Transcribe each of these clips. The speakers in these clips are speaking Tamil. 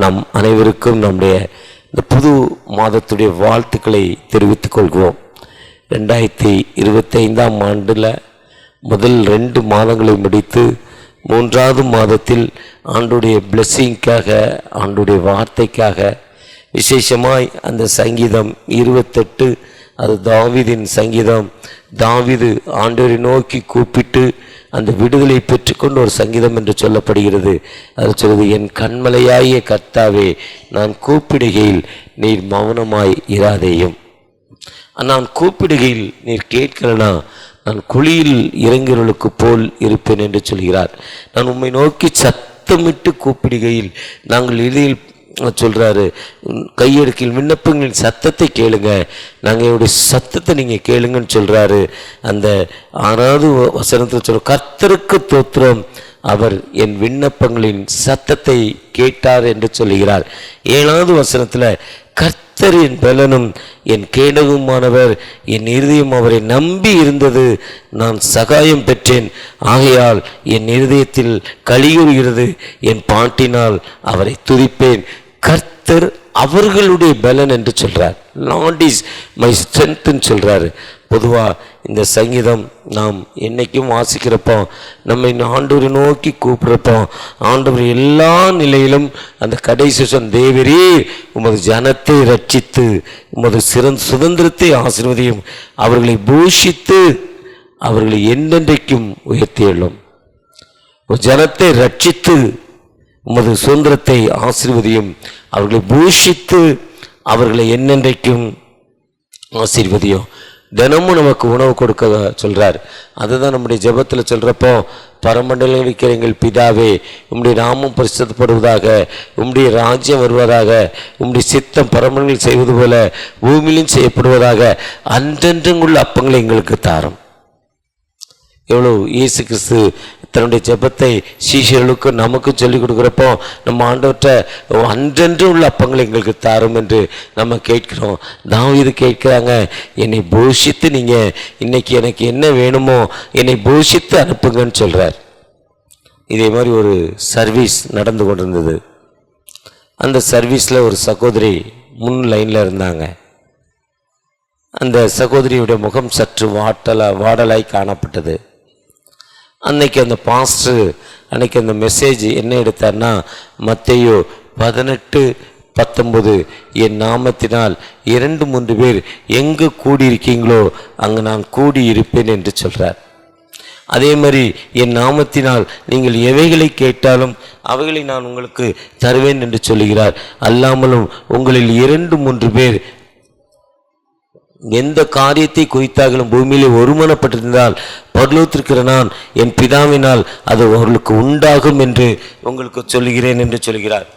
நம் அனைவருக்கும் நம்முடைய இந்த புது மாதத்துடைய வாழ்த்துக்களை தெரிவித்துக் கொள்கிறோம். 2025ஆம் ஆண்டில் முதல் 2 மாதங்களை முடித்து 3வது மாதத்தில் ஆண்டுடைய பிளெஸ்ஸிங்காக, ஆண்டுடைய வார்த்தைக்காக விசேஷமாய் அந்த சங்கீதம் 28, அது தாவீதின் சங்கீதம். தாவீது ஆண்டவரை நோக்கி கூப்பிட்டு அந்த விடுதலை பெற்றுக்கொண்டு ஒரு சங்கீதம் என்று சொல்லப்படுகிறது. அது சொல்வது, என் கண்மலையாகிய கர்த்தாவே, நான் கூப்பிடுகையில் நீர் மௌனமாய் இராதேயும். நான் கூப்பிடுகையில் நீர் கேட்கலனா நான் குழியில் இறங்கிறவர்களுக்கு போல் இருப்பேன் என்று சொல்கிறார். நான் உம்மை நோக்கி சத்தமிட்டு கூப்பிடுகையில், நாங்கள் இடையில் சொல்கிறாரு, கையெடுக்கில் விண்ணப்பங்களின் சத்தத்தை கேளுங்க, நாங்கள் என்னுடைய சத்தத்தை நீங்கள் கேளுங்கன்னு சொல்கிறாரு. அந்த 6வது வசனத்தில் சொல்ற, கர்த்தருக்கு தோத்திரம், அவர் என் விண்ணப்பங்களின் சத்தத்தை கேட்டார் என்று சொல்லுகிறார். 7வது வசனத்தில், கர்த்தர் என் பலனும் என் கேடகமானவர், என் இருதயம் அவரை நம்பி இருந்தது, நான் சகாயம் பெற்றேன், ஆகையால் என் இருதயத்தில் களியுறுகிறது, என் பாட்டினால் அவரை துதிப்பேன். கர்த்தர் அவர்களுடைய பலன் என்று சொல்றார். லார்ட் இஸ் மை ஸ்ட்ரென்த்னு சொல்றாரு. பொதுவாக இந்த சங்கீதம் நாம் என்னைக்கும் வாசிக்கிறப்போ, நம்ம ஆண்டவரை நோக்கி கூப்பிடுறப்போ, ஆண்டவர் எல்லா நிலையிலும் அந்த கடைசி தேவரே உமது ஜனத்தை ரட்சித்து உமது சுதந்திரத்தை ஆசீர்வதியும், அவர்களை பூஷித்து அவர்களை என்றென்றைக்கும் உயர்த்தியுள்ளோம். ஒரு ஜனத்தை ரட்சித்து உமது சுதந்திரத்தை ஆசீர்வதியும், அவர்களை பூஷித்து அவர்களை என்னென்றைக்கும் ஆசீர்வதியும். தினமும் நமக்கு உணவு கொடுக்க சொல்கிறார். அதுதான் நம்முடைய ஜெபத்தில் சொல்கிறப்போ, பரமண்டலம் இருக்கிற எங்கள் பிதாவே, உம்முடைய நாமம் பரிசுத்தப்படுவதாக, உம்முடைய ராஜ்யம் வருவதாக, உம்முடைய சித்தம் பரமண்டலில் செய்வது போல பூமியிலும் செய்யப்படுவதாக, அன்றென்றும் உள்ள அப்பங்களை எங்களுக்கு தாரும். எவ்வளோ இயேசு கிறிஸ்து தன்னுடைய ஜெபத்தை சீஷர்களுக்கு நமக்கு சொல்லிக் கொடுக்குறப்போ, நம்ம ஆண்டவர்கிட்ட அன்றென்று உள்ள அப்பங்களை எங்களுக்கு தாரும் என்று நம்ம கேட்கிறோம். தாவீது கேட்குறாங்க, என்னை போஷித்து நீங்கள் இன்னைக்கு எனக்கு என்ன வேணுமோ என்னை போஷித்து அனுப்புங்கன்னு சொல்கிறார். இதே மாதிரி ஒரு சர்வீஸ் நடந்து கொண்டிருந்தது. அந்த சர்வீஸில் ஒரு சகோதரி முன் லைனில் இருந்தாங்க. அந்த சகோதரியுடைய முகம் சற்று வாடலாய் காணப்பட்டது. அன்னைக்கு அந்த பாஸ்டர் அன்னைக்கு அந்த மெசேஜ் என்ன எடுத்தார்னா, மத்தேயு 18:19, என் நாமத்தினால் 2-3 பேர் எங்கு கூடியிருக்கீங்களோ அங்கு நான் கூடியிருப்பேன் என்று சொல்கிறார். அதே மாதிரி என் நாமத்தினால் நீங்கள் எவைகளை கேட்டாலும் அவைகளை நான் உங்களுக்கு தருவேன் என்று சொல்லுகிறார். அல்லாமலும் உங்களில் 2-3 பேர் எந்த காரியத்தை குறித்தாலும் பூமியிலே ஒருமனப்பட்டிருந்தால் பரலோகத்திற்கிற நான் என் பிதாவினால் அது அவர்களுக்கு உண்டாகும் என்று உங்களுக்கு சொல்லுகிறேன் என்று சொல்கிறார்.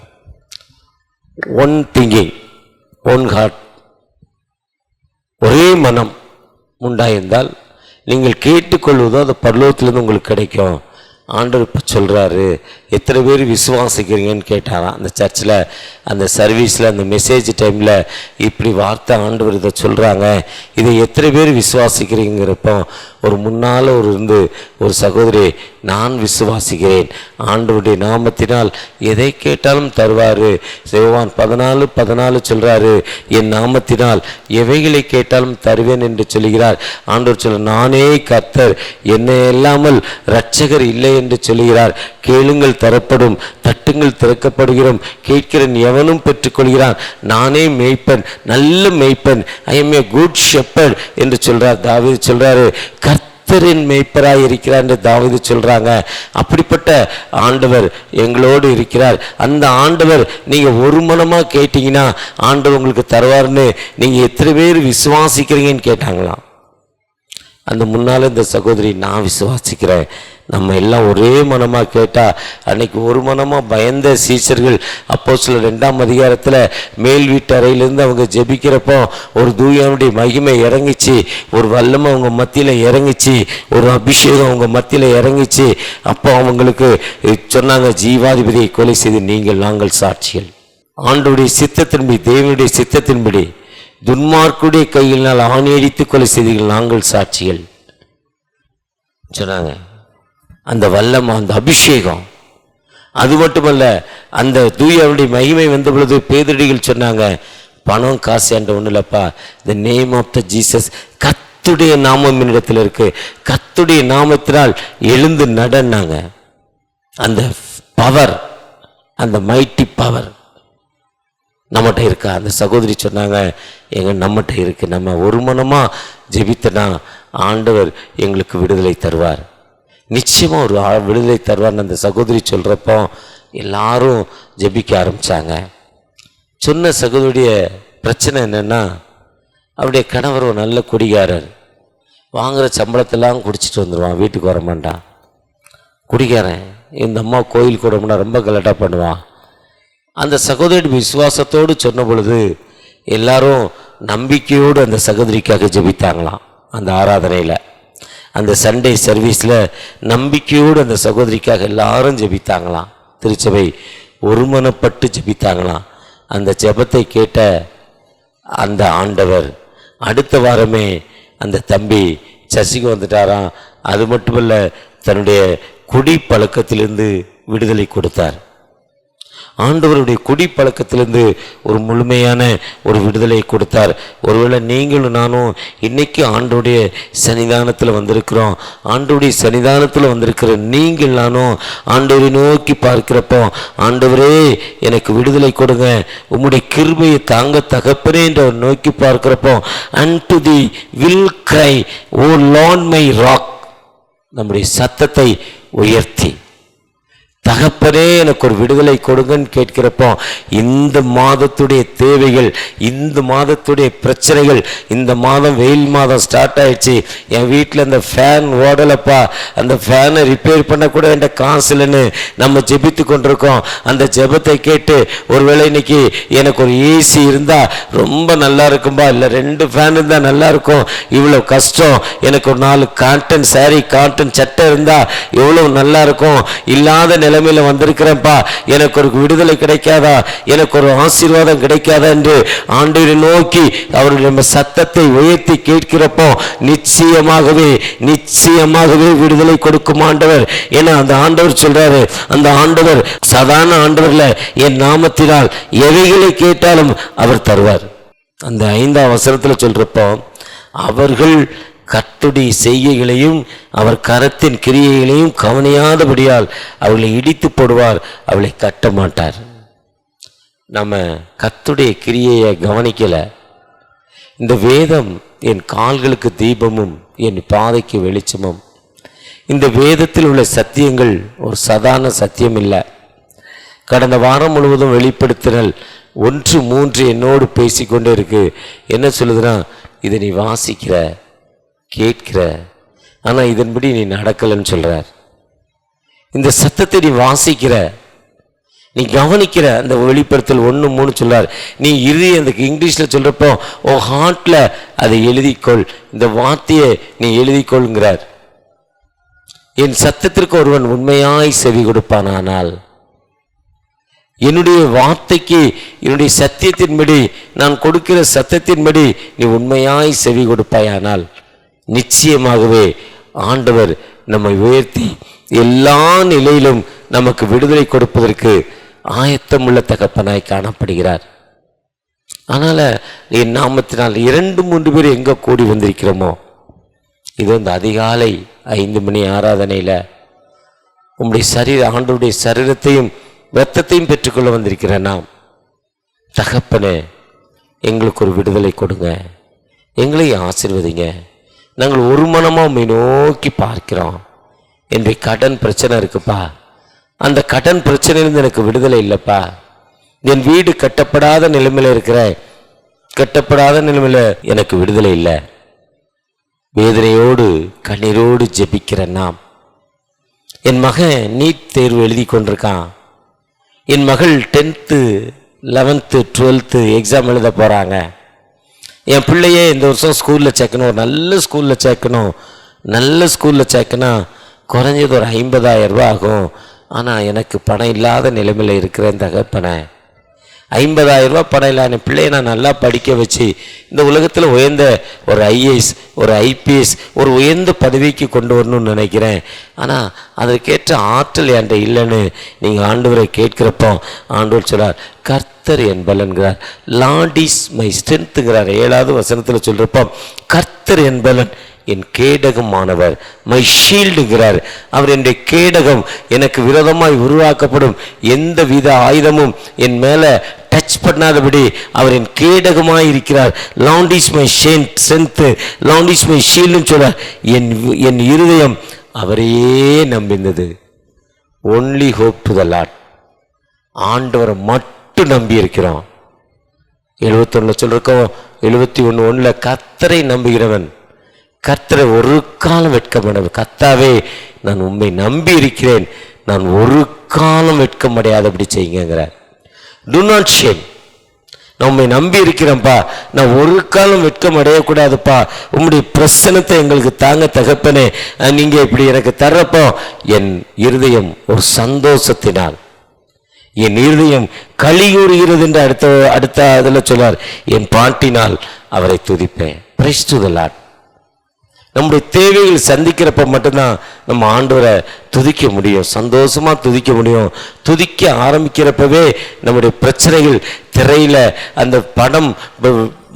ஒன் திங்கிங், ஒன் ஹார்ட், ஒரே மனம் உண்டாயிருந்தால் நீங்கள் கேட்டுக்கொள்வதோ அது பரலோகத்திலிருந்து உங்களுக்கு கிடைக்கும். ஆண்டவர் இப்போ சொல்கிறாரு, எத்தனை பேர் விசுவாசிக்கிறீங்கன்னு கேட்டாராம் அந்த சர்ச்சில். அந்த சர்வீஸில் அந்த மெசேஜ் டைமில் இப்படி வார்த்தை ஆண்டவர் இதை சொல்கிறாங்க, இதை எத்தனை பேர் விசுவாசிக்கிறீங்கிறப்போ ஒரு முன்னால் ஒரு சகோதரி, நான் விசுவாசிக்கிறேன், ஆண்டவருடைய நாமத்தினால் எதை கேட்டாலும் தருவார். யோவான் 14:14 சொல்கிறாரு, என் நாமத்தினால் எவைகளை கேட்டாலும் தருவேன் என்று சொல்கிறார். ஆண்டவர் சொல்ல, நானே கர்த்தர், என்னை இல்லாமல் இரட்சகர் இல்லை என்று சொல்கிறார். கேளுங்கள் தரப்படும், தட்டுங்கள் திறக்கப்படுகிறோம், கேட்கிறன் எவனும் பெற்றுக்கொள்கிறான், நானே மேய்ப்பன், நல்ல மேய்ப்பன், I M A good shepherd என்று சொல்றார். தாவீது சொல்றாரு, கர்த்தரின் மேய்ப்பராய் இருக்கிறார் என்று தாவீது சொல்றாங்க. அப்படிப்பட்ட ஆண்டவர் எங்களோடு இருக்கிறார். அந்த ஆண்டவர் நீங்க ஒரு மனமா கேட்டீங்கன்னா ஆண்டவர் உங்களுக்கு தருவார்னு நீங்க எத்தனை பேர் விசுவாசிக்கிறீங்கன்னு கேட்டாங்களாம். அந்த முன்னால் இந்த சகோதரி, நான் விசுவாசிக்கிறேன். நம்ம எல்லாம் ஒரே மனமாக கேட்டால், அன்னைக்கு ஒரு மனமாக பயந்த சீஷர்கள் அப்போஸ்தலர் 2ஆம் அதிகாரத்தில் மேல் வீட்டு அறையிலேருந்து அவங்க ஜெபிக்கிறப்போ ஒரு தூயனுடைய மகிமை இறங்கிச்சு, ஒரு வல்லமை அவங்க மத்தியில் இறங்கிச்சு, ஒரு அபிஷேகம் அவங்க மத்தியில் இறங்கிச்சு. அப்போ அவங்களுக்கு சொன்னாங்க, ஜீவாதிபதியை கொலை செய்து நாங்கள் சாட்சிகள். ஆண்டவருடைய சித்தத்தின்படி, தேவனுடைய சித்தத்தின்படி துன்மார்க்குடைய கையினால் ஆணியடித்து கொலை செய்தீர்கள், நாங்கள் சாட்சிகள் சொன்னாங்க. அந்த வல்லமை, அந்த அபிஷேகம், அது மட்டுமல்ல, அந்த தூயவனுடைய மகிமை வந்த பொழுது பேதுருடிகள் சொன்னாங்க, பணம் காசு என்ற ஒன்றும் இல்லைப்பா, the name of the Jesus, கர்த்தருடைய நாமம் என்னிடத்தில் இருக்கு, கர்த்தருடைய நாமத்தினால் எழுந்து நடன்னாங்க. அந்த பவர், அந்த மைட்டி பவர் நம்மகிட்ட இருக்கா? அந்த சகோதரி சொன்னாங்க, நம்மகிட்ட இருக்கு, நம்ம ஒரு மனமாக ஜெபித்தனா ஆண்டவர் எங்களுக்கு விடுதலை தருவார், நிச்சயமாக ஒரு விடுதலை தருவார்னு அந்த சகோதரி சொல்கிறப்போ எல்லாரும் ஜெபிக்க ஆரம்பித்தாங்க. சொன்ன சகோதரியுடைய பிரச்சனை என்னென்னா, அவருடைய கணவர் ஒரு நல்ல குடிகாரர், வாங்குகிற சம்பளத்தெல்லாம் குடிச்சிட்டு வந்துடுவான், வீட்டுக்கு வர மாட்டான், குடிகாரன். இந்த அம்மா கோயில் கூடம்னா ரொம்ப கலட்டாக பண்ணுவான். அந்த சகோதரி விசுவாசத்தோடு சொன்ன பொழுது எல்லாரும் நம்பிக்கையோடு அந்த சகோதரிக்காக ஜெபித்தாங்களாம். அந்த ஆராதனையில், அந்த சண்டே சர்வீஸில் நம்பிக்கையோடு அந்த சகோதரிக்காக எல்லாரும் ஜெபித்தாங்களாம். திருச்சபை ஒருமனப்பட்டு ஜெபித்தாங்களாம். அந்த ஜெபத்தை கேட்ட அந்த ஆண்டவர் அடுத்த வாரமே அந்த தம்பி சர்ச்சுக்கு வந்துட்டாராம். அது மட்டுமல்ல, தன்னுடைய குடி பழக்கத்திலிருந்து விடுதலை கொடுத்தார். ஆண்டவருடைய குடி பழக்கத்திலிருந்து ஒரு முழுமையான ஒரு விடுதலை கொடுத்தார். ஒருவேளை நீங்களும் நானும் இன்னைக்கு ஆண்டோடைய சன்னிதானத்தில் வந்திருக்கிறோம். ஆண்டோடைய சன்னிதானத்தில் வந்திருக்கிற நீங்கள் நானும் ஆண்டவரை நோக்கி பார்க்கிறப்போ, ஆண்டவரே எனக்கு விடுதலை கொடுங்க, உம்முடைய கிருபையை தாங்க தகப்பனே என்று நோக்கி பார்க்கிறப்போ, unto the will cry, O Lord my rock, நம்முடைய சத்தத்தை உயர்த்தி தகப்பனே எனக்கு ஒரு விடுதலை கொடுங்கன்னு கேட்கிறப்போ, இந்த மாதத்துடைய தேவைகள், இந்த மாதத்துடைய பிரச்சனைகள், இந்த மாதம் வெயில் மாதம் ஸ்டார்ட் ஆயிடுச்சு, என் வீட்டில் அந்த ஃபேன் ஓடலைப்பா, அந்த ஃபேனை ரிப்பேர் பண்ணக்கூட என்ற காசு இல்லைன்னு நம்ம ஜெபித்து கொண்டிருக்கோம். அந்த ஜெபத்தை கேட்டு, ஒருவேளை இன்னைக்கு எனக்கு ஒரு ஏசி இருந்தால் ரொம்ப நல்லா இருக்கும்பா, இல்லை 2 ஃபேன் இருந்தால் நல்லா இருக்கும், இவ்வளோ கஷ்டம், எனக்கு ஒரு 4 காட்டன் சாரி காட்டன் சட்டை இருந்தால் எவ்வளோ நல்லா இருக்கும், இல்லாத நிலைமையில வந்திருக்கிறேன்ப்பா, எனக்கு ஒரு விடுதலை கிடைக்காதா, எனக்கு ஒரு ஆசீர்வாதம் கிடைக்காதா என்று ஆண்டவரை நோக்கி அவருடைய சத்தத்தை உயர்த்தி கேட்கிறப்போ நிச்சயமாகவே விடுதலை கொடுக்கும் ஆண்டவர். ஏன்னா அந்த ஆண்டவர் சொல்றாரு, அந்த ஆண்டவர் சாதாரண ஆண்டவர்ல, என் நாமத்தினால் எவைகளை கேட்டாலும் அவர் தருவார். அந்த 5ஆம் வசனத்துல சொல்றப்போ, அவர்கள் கர்த்தருடைய செய்கைகளையும் அவர் கரத்தின் கிரியைகளையும் கவனியாதபடியால் அவளை இடித்து போடுவார், அவளை கட்ட மாட்டார். நம்ம கர்த்தருடைய கிரியையை கவனிக்கல. இந்த வேதம் என் கால்களுக்கு தீபமும் என் பாதைக்கு வெளிச்சமும். இந்த வேதத்தில் உள்ள சத்தியங்கள் ஒரு சாதாரண சத்தியம் இல்லை. கடந்த வாரம் முழுவதும் வெளிப்படுத்தினல் 1:3 என்னோடு பேசிக்கொண்டே இருக்கு. என்ன சொல்லுதுன்னா, இதை நீ வாசிக்கிற, கேட்கிற, ஆனால் இதன்படி நீ நடக்கலன்னு சொல்றார். இந்த சத்தத்தை நீ வாசிக்கிற, நீ கவனிக்கிற. அந்த வெளிப்படுத்தல் 1:3 சொல்றார், நீ அந்த இங்கிலீஷில் சொல்றப்போ ஓ ஹார்ட்ல அதை எழுதிக்கொள், இந்த வார்த்தையை நீ எழுதிக்கொள்கிறார். என் சத்தத்திற்கு ஒருவன் உண்மையாய் செவி கொடுப்பானால், என்னுடைய வார்த்தைக்கு, என்னுடைய சத்தியத்தின்படி, நான் கொடுக்கிற சத்தத்தின்படி நீ உண்மையாய் செவி கொடுப்பாயானால், நிச்சயமாகவே ஆண்டவர் நம்மை உயர்த்தி எல்லா நிலையிலும் நமக்கு விடுதலை கொடுப்பதற்கு ஆயத்தமுள்ள தகப்பனாய் காணப்படுகிறார். அதனால என் நாமத்தினால் 2-3 பேர் எங்க கூடி வந்திருக்கிறோமோ, இது இந்த அதிகாலை 5 மணி ஆராதனையில உம்முடைய ஆண்டவருடைய சரீரத்தையும் இரத்தத்தையும் பெற்றுக்கொள்ள வந்திருக்கிற நாம், தகப்பனே எங்களுக்கு ஒரு விடுதலை கொடுங்க, எங்களை ஆசீர்வதிங்க, நாங்கள் ஒரு மனமாக உம்மை நோக்கி பார்க்கிறோம். என்னுடைய கடன் பிரச்சனை இருக்குப்பா, அந்த கடன் பிரச்சனையிலிருந்து எனக்கு விடுதலை இல்லைப்பா, என் வீடு கட்டப்படாத நிலைமையில் இருக்கிறேன், கட்டப்படாத நிலைமையில் எனக்கு விடுதலை இல்லை. வேதனையோடு கண்ணீரோடு ஜெபிக்கிற நாம், என் மகன் நீட் தேர்வு எழுதி கொண்டிருக்கான், என் மகள் 10th 11th 12th எக்ஸாம் எழுத போகிறாங்க, என் பிள்ளையே இந்த வருஷம் ஸ்கூலில் சேர்க்கணும், ஒரு நல்ல ஸ்கூலில் சேர்க்கணும், நல்ல ஸ்கூலில் சேர்க்கனா குறைஞ்சது ஒரு 50,000 ரூபா ஆகும், ஆனால் எனக்கு பணம் இல்லாத நிலைமையில் இருக்கிறேன் தகப்பனே, 50,000 ரூபாய் பணம் இல்லை, என் பிள்ளையை நான் நல்லா படிக்க வச்சு இந்த உலகத்தில் உயர்ந்த ஒரு ஐஏஎஸ், ஒரு ஐபிஎஸ், ஒரு உயர்ந்த பதவிக்கு கொண்டு வரணும்னு நினைக்கிறேன். ஆனால் அதற்கேற்ற ஆற்றல் என்கிட்ட இல்லைன்னு நீங்கள் ஆண்டவரை கேட்கிறப்போ ஆண்டவர் சொல்றார், கர்த்தர் என் பலன்கிறார். லார்ட் இஸ் மை ஸ்ட்ரென்த்ங்கிறார். 7வது வசனத்தில் சொல்றப்போ கர்த்தர் என் பலன், என் கேடகமானவர், மை ஷீல்டுங்கிறார். அவர் என்னுடைய கேடகம். எனக்கு விரோதமாய் உருவாக்கப்படும் எந்த வித ஆயுதமும் என் மேல டச் பண்ணாதபடி அவர் என் கேடகமாய் இருக்கிறார். Lord is my strength, Lord is my ஷீல்டுன்னு சொல்றார். என் இருதயம் அவரையே நம்பினது. Only hope to the Lord. ஆண்டவரை மட்டும் நம்பி இருக்கிறோம். 71 சொல்றோம், 71:1 கர்த்தரை நம்புகிறவன் கர்த்தரை ஒரு காலம் வெட்கப்பட. கர்த்தாவே, நான் உம்மை நம்பி இருக்கிறேன், நான் ஒரு காலம் வெட்கமடையாதபடி செய்யுங்கிறார். Do not shame. நான் உண்மை நம்பி இருக்கிறேன்ப்பா, நான் ஒரு காலம் வெட்கம் அடையக்கூடாதுப்பா, உம்முடைய பிரசனத்தை எங்களுக்கு தாங்க தகப்பனே, நீங்க இப்படி எனக்கு தர்றப்போ என் இருதயம் ஒரு சந்தோஷத்தினால், என் இருதயம் களிகூறுகிறது என்று அடுத்த அதில் சொன்னார், என் பாட்டினால் அவரை துதிப்பேன். Praise to the Lord. நம்முடைய தேவைகள் சந்திக்கிறப்ப மட்டும்தான் நம்ம ஆண்டவரை துதிக்க முடியும், சந்தோஷமா துதிக்க முடியும். துதிக்க ஆரம்பிக்கிறப்பவே நம்முடைய பிரச்சனைகள் திரையில அந்த படம்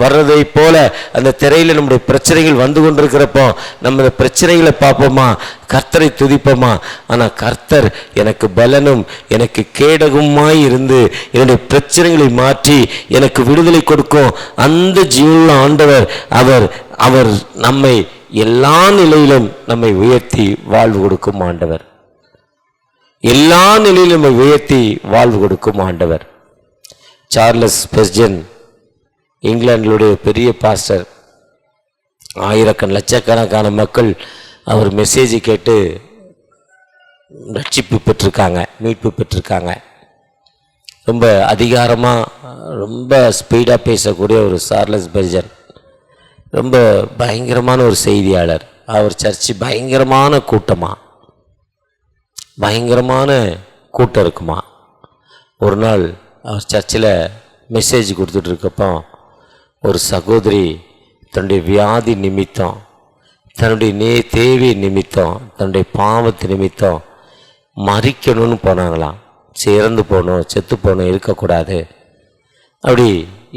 வர்றதை போல அந்த திரையில நம்முடைய பிரச்சனைகள் வந்து கொண்டிருக்கிறப்போ நம்ம பிரச்சனைகளை பார்ப்போமா, கர்த்தரை துதிப்போமா? ஆனா கர்த்தர் எனக்கு பலனும் எனக்கு கேடகமாய் இருந்து என்னுடைய பிரச்சனைகளை மாற்றி எனக்கு விடுதலை கொடுக்கும் அந்த ஜீவனுள்ள ஆண்டவர். அவர் நம்மை எல்லா நிலையிலும் நம்மை உயர்த்தி வாழ்வு கொடுக்கும் ஆண்டவர். எல்லா நிலையிலும் நம்மை உயர்த்தி வாழ்வு கொடுக்கும் ஆண்டவர். சார்லஸ் ஸ்பர்ஜன், இங்கிலாந்துடைய பெரிய பாஸ்டர், லட்சக்கணக்கான மக்கள் அவர் மெசேஜ் கேட்டு ரட்சிப்பு பெற்றிருக்காங்க, மீட்பு பெற்றிருக்காங்க. ரொம்ப அதிகாரமாக ரொம்ப ஸ்பீடாக பேசக்கூடிய ஒரு சார்லஸ் ஸ்பர்ஜன், ரொம்ப பயங்கரமான ஒரு செய்தியாளர். அவர் சர்ச்சு பயங்கரமான கூட்டமாக, பயங்கரமான கூட்டம் இருக்குமா. ஒரு நாள் அவர் சர்ச்சில் மெசேஜ் கொடுத்துட்ருக்கப்போ ஒரு சகோதரி தன்னுடைய வியாதி நிமித்தம், தன்னுடைய தேவை நிமித்தம், தன்னுடைய பாவத்து நிமித்தம் மறிக்கணும்னு போனாங்களாம். இறந்து போகணும், செத்து போகணும், இருக்கக்கூடாது. அப்படி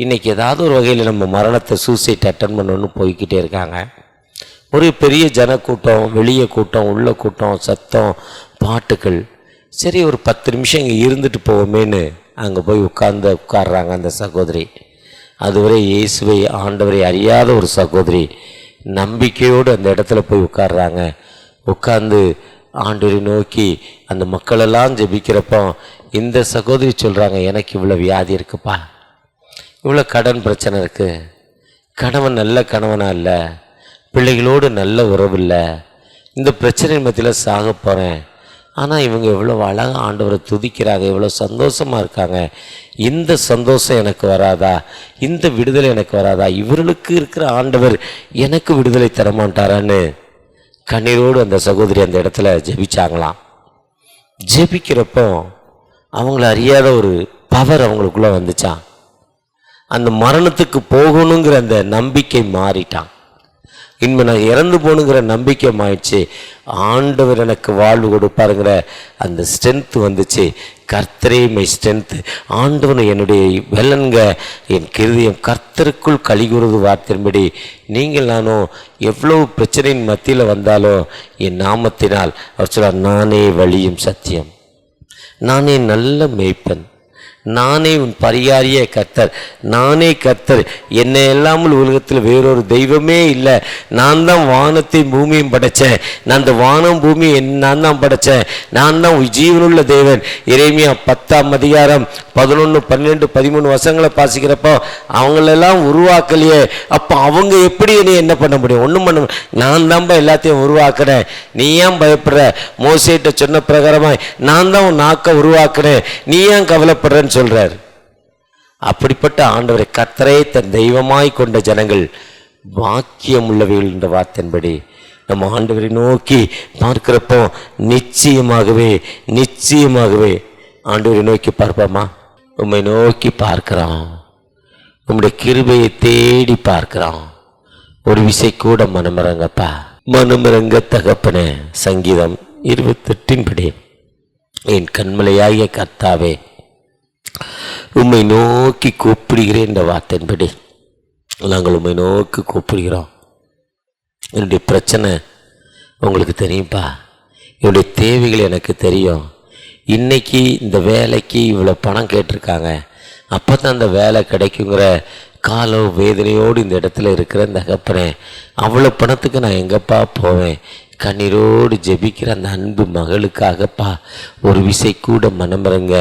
இன்றைக்கி ஏதாவது ஒரு வகையில் நம்ம மரணத்தை சூசைட் அட்டன் பண்ணணும்னு போய்கிட்டே இருக்காங்க. ஒரு பெரிய ஜனக்கூட்டம், வெளியே கூட்டம், உள்ள கூட்டம், சத்தம், பாட்டுகள். சரி, ஒரு 10 நிமிஷம் இங்கே இருந்துட்டு போவோமேன்னு அங்கே போய் உட்கார்றாங்க அந்த சகோதரி. அதுவரை இயேசுவை ஆண்டவரை அறியாத ஒரு சகோதரி நம்பிக்கையோடு அந்த இடத்துல போய் உட்கார்றாங்க. உட்கார்ந்து ஆண்டவரை நோக்கி அந்த மக்களெல்லாம் ஜெபிக்கிறப்போ இந்த சகோதரி சொல்கிறாங்க, எனக்கு இவ்வளோ வியாதி இருக்குப்பா, இவ்வளோ கடன் பிரச்சனை இருக்குது, கணவன் நல்ல கணவனாக இல்லை, பிள்ளைகளோடு நல்ல உறவு இல்லை, இந்த பிரச்சனை மத்தியில் சாக போகிறேன். ஆனால் இவங்க எவ்வளோ அழகாக ஆண்டவரை துதிக்கிறாங்க, எவ்வளோ சந்தோஷமாக இருக்காங்க. இந்த சந்தோஷம் எனக்கு வராதா? இந்த விடுதலை எனக்கு வராதா? இவர்களுக்கு இருக்கிற ஆண்டவர் எனக்கு விடுதலை தரமாட்டாரான்னு கண்ணீரோடு அந்த சகோதரி அந்த இடத்துல ஜெபிச்சாங்களாம். ஜெபிக்கிறப்போ அவங்கள அறியாத ஒரு பவர் அவங்களுக்குள்ளே வந்துச்சான். அந்த மரணத்துக்கு போகணுங்கிற அந்த நம்பிக்கை மாறிட்டான். இனிமே நான் இறந்து போகணுங்கிற நம்பிக்கை மாயிடுச்சு. ஆண்டவர் எனக்கு வாழ்வு கொடுப்பாருங்கிற அந்த ஸ்ட்ரென்த் வந்துச்சு. கர்த்தரே மை ஸ்ட்ரென்த். ஆண்டவன் என்னுடைய வெள்ளன்க, என் கிருதியம் கர்த்தருக்குள் கலிகூறுது வார்த்தையின்படி நீங்கள் நானும் எவ்வளோ பிரச்சனையின் மத்தியில் வந்தாலும் என் நாமத்தினால் அவர் சொல்றார், நானே வழியும் சத்தியம், நானே நல்ல மேய்ப்பன், நானே உன் பரிகாரிய கர்த்தர், நானே கர்த்தர், என்னை இல்லாமல் உலகத்தில் வேறொரு தெய்வமே இல்லை, நான் தான் வானத்தையும் பூமியும் படைத்தேன், நான் அந்த வானம் பூமி நான் தான் படைத்தேன், நான் தான் ஜீவனுள்ள தேவன். எரேமியா 10ஆம் அதிகாரம் 11, 12, 13 வசனங்களை பாசிக்கிறப்போ அவங்களெல்லாம் உருவாக்கலையே, அப்போ அவங்க எப்படி என்னை என்ன பண்ண முடியும்? ஒன்றும் பண்ண முடியும். நான் தான்ப்பா எல்லாத்தையும் உருவாக்குறேன், நீ ஏன் பயப்படுற? மோசேட்ட சொன்ன பிரகாரமாய் நான் தான் உன் நாக்கை உருவாக்குறேன், நீ ஏன் கவலைப்படுறேன்னு சொல்றார். அப்படிப்பட்ட ஆண்டவரை கர்த்தரை தன் தெய்வமாய் கொண்ட ஜனங்கள் வாக்கியம் உள்ளவைகள் என்ற வார்த்தையின்படி நம்ம ஆண்டவரை நோக்கி பார்க்கிறப்போ நிச்சயமாகவே ஆண்டவரை நோக்கி பார்ப்போமா? உம்மை நோக்கி பார்க்கிறோம். உம்முடைய கிருபையை தேடி பார்க்கிறோம். ஒரு விசை கூட மனமிறங்கப்பா, மனமிறங்க தகப்பனே. சங்கீதம் 28 என் கண்மலையாகிய கர்த்தாவே உம்மை நோக்கி கூப்பிடுகிறேன் என்ற வார்த்தையின்படி நாங்கள் உம்மை நோக்கி கூப்பிடுகிறோம். என்னுடைய பிரச்சனை உங்களுக்கு தெரியும்ப்பா, என்னுடைய தேவைகள் எனக்கு தெரியும். இன்னைக்கு இந்த வேலைக்கு இவ்வளோ பணம் கேட்டிருக்காங்க, அப்போ தான் அந்த வேலை கிடைக்குங்கிற கால வேதனையோடு இந்த இடத்துல இருக்கிற இந்த தகப்பனே, அவ்வளோ பணத்துக்கு நான் எங்கப்பா போவேன்? கண்ணீரோடு ஜெபிக்கிற அந்த அன்பு மகளுக்காகப்பா ஒரு விசை கூட மனமிறங்க.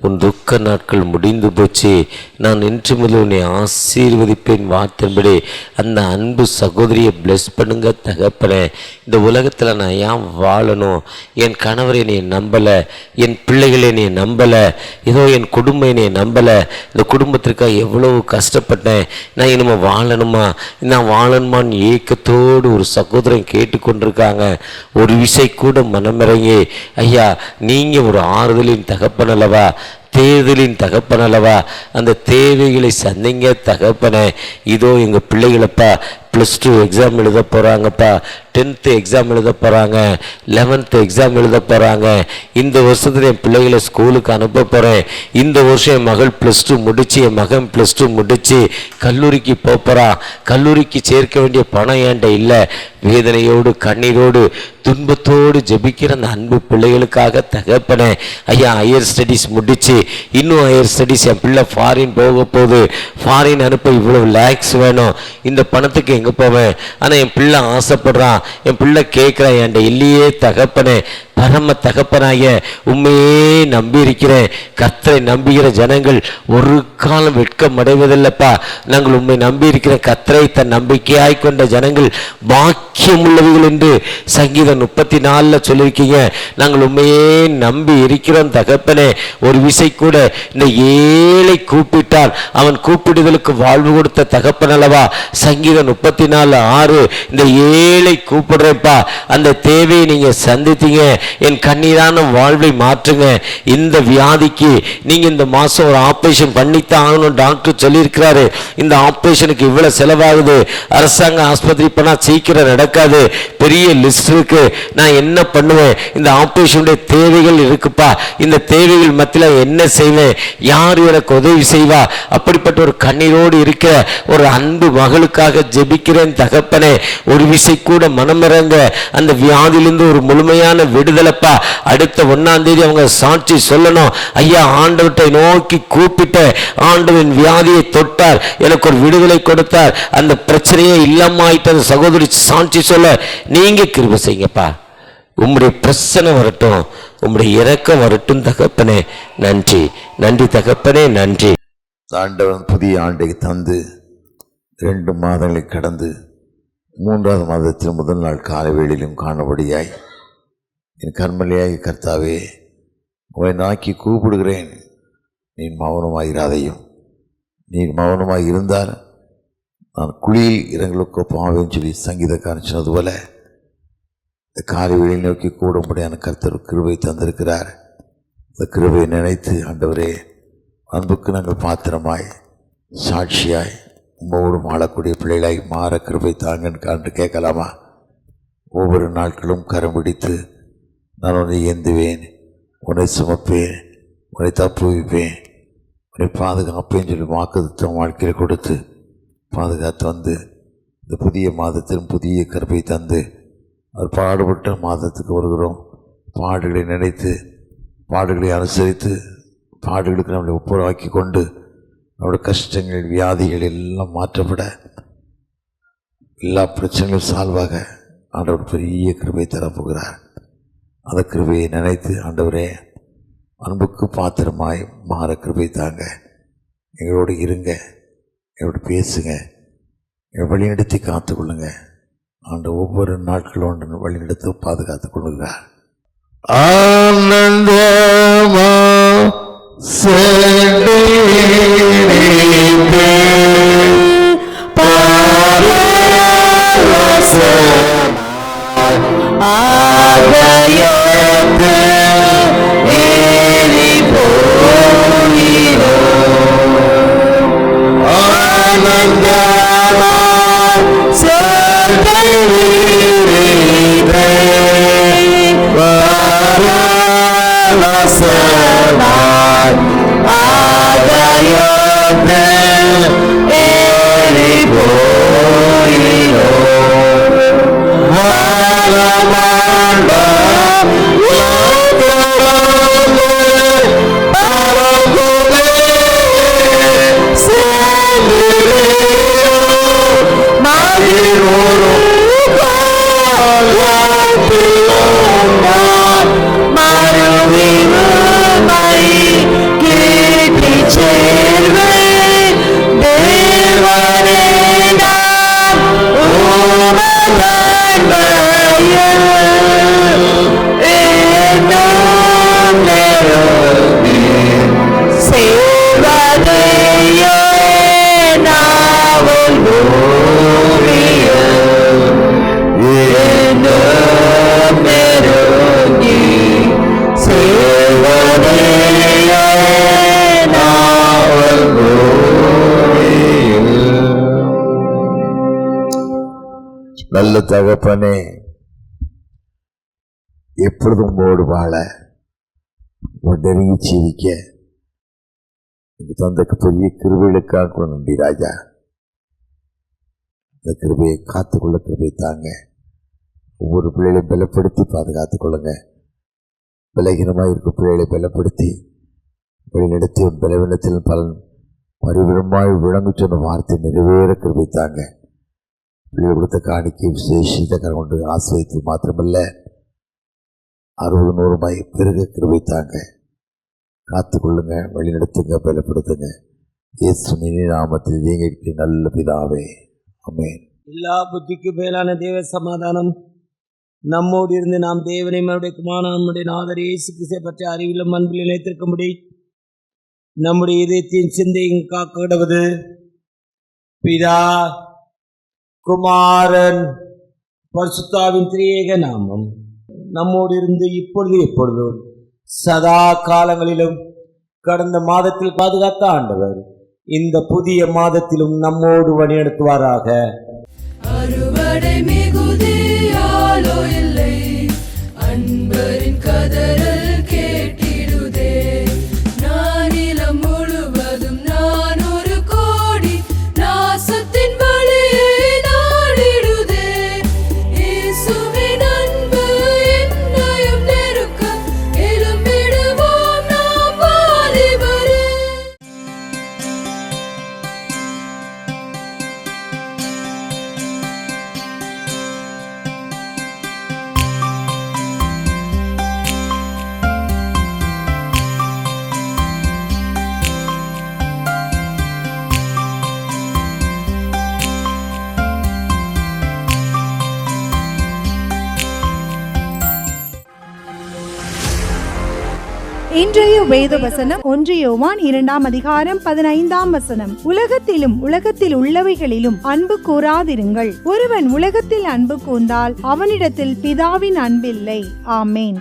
உன் துக்க நாட்கள் முடிந்து போச்சு, நான் இன்று முதல் உன்னை ஆசீர்வதிப்பேன் வார்த்தையின்படி அந்த அன்பு சகோதரியை பிளஸ் பண்ணுங்க தகப்பனே. இந்த உலகத்தில் நான் ஏன் வாழணும்? என் கணவர் என்னை நம்பலை, என் பிள்ளைகள் என்னை நம்பலை, ஏதோ என் குடும்பம் என்னை நம்பலை, இந்த குடும்பத்திற்காக எவ்வளவு கஷ்டப்பட்டேன், நான் இனிமேல் வாழணுமா, நான் வாழணுமான்னு ஏக்கத்தோடு ஒரு சகோதரன் கேட்டுக்கொண்டிருக்காங்க. ஒரு விசை கூட மனமிறங்கி, ஐயா நீங்கள் ஒரு ஆறுதலின் தகப்பன் அல்லவா, தேர்தலின் தகப்பன் அல்லவா, அந்த தேவைகளை சந்திங்க தகப்பனே. இதோ எங்கள் பிள்ளைகளப்பா +2 எக்ஸாம் எழுத போகிறாங்கப்பா, 10th எக்ஸாம் எழுத போகிறாங்க, 11th எக்ஸாம் எழுத போகிறாங்க. இந்த வருஷத்தில் என் பிள்ளைகளை ஸ்கூலுக்கு அனுப்ப போகிறேன். இந்த வருஷம் என் மகள் +2 முடித்து, என் மகன் +2 முடித்து கல்லூரிக்கு போகிறான். கல்லூரிக்கு சேர்க்க வேண்டிய பணம் ஏன்ட்ட இல்லை. வேதனையோடு கண்ணீரோடு துன்பத்தோடு ஜெபிக்கிற அந்த அன்பு பிள்ளைகளுக்காக தகப்பனே. ஐயா ஹையர் ஸ்டடீஸ் முடித்து இன்னும் ஹையர் ஸ்டடீஸ் என் பிள்ளை ஃபாரின் போக போகுது, ஃபாரின் அனுப்ப இவ்வளவு லேக்ஸ் வேணும், இந்த பணத்துக்கு எங்கே போவேன்? ஆனால் என் பிள்ளை ஆசைப்படுறான், என் பிள்ளை கேட்குறான், என்கிட்ட இல்லையே தகப்பனே. பரம தகப்பனாய உண்மையே நம்பி இருக்கிறேன். கர்த்தரை நம்புகிற ஜனங்கள் ஒரு காலம் வெட்கம் அடைவதில்லைப்பா. நாங்கள் உண்மை நம்பி இருக்கிற கர்த்தரை தன் நம்பிக்கையாய் கொண்ட ஜனங்கள் பாக்கியம் உள்ளவர்கள் என்று சங்கீதம் 34 சொல்லியிருக்கீங்க. நாங்கள் உண்மையே நம்பி இருக்கிறோம் தகப்பனே. ஒரு விசை கூட இந்த ஏழை கூப்பிட்டால் அவன் கூப்பிடுதலுக்கு வாழ்வு கொடுத்த தகப்பன் அல்லவா. சங்கீதம் 34:6 இந்த ஏழை கூப்பிடுறேப்பா, அந்த தேவையை நீங்க சந்தித்தீங்க, என் கண்ணீரான வாழ்வை மாற்றுங்க. இந்த வியாதிக்கு நீங்க இந்த மாசம் ஒரு ஆபரேஷன் பண்ணித்தான் ஆகணும் டாக்டர் சொல்லியிருக்கிறாரு. இந்த ஆபரேஷனுக்கு இவ்வளவு செலவாகுது, அரசாங்க ஆஸ்பத்திரி போனா சீக்கிரம் நடக்காது, பெரிய லிஸ்ட் இருக்கு, நான் என்ன பண்ணுவேன்? இந்த ஆபரேஷனுடைய தேவைகள் இருக்குப்பா, இந்த தேவைகள் மத்தியில் என்ன செய்வேன்? யார் எனக்கு உதவி செய்வா? அப்படிப்பட்ட ஒரு கண்ணீரோடு இருக்கிற ஒரு அன்பு மகளுக்காக ஜெபிக்கிறேன் தகப்பனே. ஒரு விசை கூட மனமிறங்க. அந்த வியாதியிலிருந்து ஒரு முழுமையான விடுதலைப்பா. அடுத்த 1ஆம் தேதி அவங்க சாட்சி சொல்லணும். ஐயா ஆண்டவரை நோக்கி கூப்பிட்ட, ஆண்டவன் வியாதியை தொட்டார், எனக்கு ஒரு விடுதலை கொடுத்தார், அந்த பிரச்சனையே இல்லாம சகோதரி சாட்சி சொல்ல நீங்க கிருபை செய்யுங்கப்பா. உம்முடைய பிரச்சனை வரட்டும், உம்முடைய இரக்கம் வரட்டும் தகப்பனே. நன்றி நன்றி தகப்பனே, நன்றி. ஆண்டவன் புதிய ஆண்டை தந்து 2 மாதங்களை கடந்து 3ஆவது மாதத்தில் முதல் நாள் காலை வேளையிலும் காணபடியாய் என் கண்மலையாய் கர்த்தாவே உன்னை நோக்கி கூப்பிடுகிறேன், நீ மௌனமாயிராதையும். நீ மௌனமாக இருந்தால் நான் குழியில் இறங்களுக்கு பாவேன்னு சொல்லி சங்கீதக்காரன் சொன்னது போல இந்த காலை வேளையை நோக்கி கூடும்படியான கர்த்தர் கிருபை தந்திருக்கிறார். இந்த கிருபையை நினைத்து ஆண்டவரே, அன்புக்கு நாங்கள் பாத்திரமாய் சாட்சியாய் உம்மோடு வாழக்கூடிய பிள்ளைகளாய் மாற கிருபை தாங்கன்னு காண்டு கேட்கலாமா? ஒவ்வொரு நாட்களும் கரம் பிடித்து நான் உன்னை ஏந்துவேன், உன்னை சுமப்பேன், உன்னை தப்புவிப்பேன், உன்னை பாதுகாப்பேன்னு சொல்லி வாக்குத்தத்தம் வாழ்க்கையில் கொடுத்து பாதுகாத்து வந்து இந்த புதிய மாதத்திலும் புதிய கருப்பை தந்து அது பாடுபட்ட மாதத்துக்கு வருகிறோம். பாடுகளை நினைத்து, பாடுகளை அனுசரித்து, பாடுகளுக்கு நம்மளை ஒப்புரவாக்கி கொண்டு நம்முடைய கஷ்டங்கள் வியாதிகள் எல்லாம் மாற்றப்பட, எல்லா பிரச்சனைகளும் சால்வாக ஆண்டவர் பெரிய கிருபை தரப்போகிறார். அந்த கிருபையை நினைத்து ஆண்டவரே, அன்புக்கு பாத்திரமாய் மாற கிருபை தாங்க, எங்களோடு இருங்க, எங்களோடு பேசுங்க, எங்களை வழிநடத்தி காத்துக்கொள்ளுங்க. ஆண்டு ஒவ்வொரு நாட்களோடு வழிநடத்தி பாதுகாத்துக் கொள்ளுகிறார். ஆனந்தமா ஆகையோடு ஏறி போகிறோம். நல்ல தகப்பனே, எப்பொழுதும் உங்களோடு வாழ நெருங்கி ஜீவிக்க தந்தக்கு பெரிய கிருபைகளுக்காக நன்றி ராஜா. இந்த கிருபையை காத்துக்கொள்ள கிருபை தாங்க. ஒவ்வொரு பிள்ளைகளையும் பலப்படுத்தி பாதுகாத்துக் கொள்ளுங்க. பலகீனமாக இருக்கும் பிள்ளைகளை பலப்படுத்தி வழிநடத்தி பலவீனத்தில் பலன் பரிவிடமாய் விளங்கு சொன்ன வார்த்தை நிறைவேற கிருபை தாங்க. பிள்ளைகள் கொடுத்த காணிக்கை விசேஷித்த கொண்டு ஆசிரியத்து மாத்திரமல்ல 60-100 பெருக கிருபை தாங்க. காத்துக்கொள்ளுங்க, வழிநடத்துங்க, பலப்படுத்துங்க. இயேசுவின் நாமத்தில் நீங்க நல்ல பிதாவே, ஆமென். எல்லா புத்திக்கு மேலான தேவ சமாதானம் நம்மோடு இருந்து நாம் தேவனை நம்முடைய குமாரன் நம்முடைய நாதர் இயேசு கிறிஸ்துவை பற்றி அறிவிலும் அன்பில் நிலைத்திருக்கும்படி நம்முடைய இதயத்தின் சிந்தையை காக்கிடுவது பிதா குமாரன் பரிசுத்தாவின் திரியேக நாமம் நம்மோடு இருந்து இப்பொழுது எப்பொழுதும் சதா காலங்களிலும் கடந்த மாதத்தில் பாதுகாத்த ஆண்டவர் இந்த புதிய மாதத்திலும் நம்மோடு வழிநடத்துவாராக. அறுவடை மிகுதியாலோ இல்லை, அன்பரின் கதறல் கேட்டிடுதே. நானிலம் முழுவதும் 400 கோடி நாசத்தின் வழியை நாடிடுதே. இயேசுவின் அன்பு என்னையும் நெருக்க எழும்பிடுவோம் நாம் வாலிபரே. இன்றைய வேத வசனம் 1 யோவான் 2:15. உலகத்திலும் உலகத்தில் உள்ளவைகளிலும் அன்பு கூறாதிருங்கள். ஒருவன் உலகத்தில் அன்பு கூர்ந்தால் அவனிடத்தில் பிதாவின் அன்பில்லை. ஆமென்.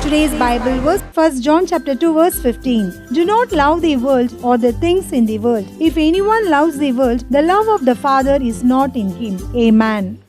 Today's Bible verse, 1 John chapter 2 verse 15. Do not love the world or the things in the world. If anyone loves the world, the love of the Father is not in him. Amen.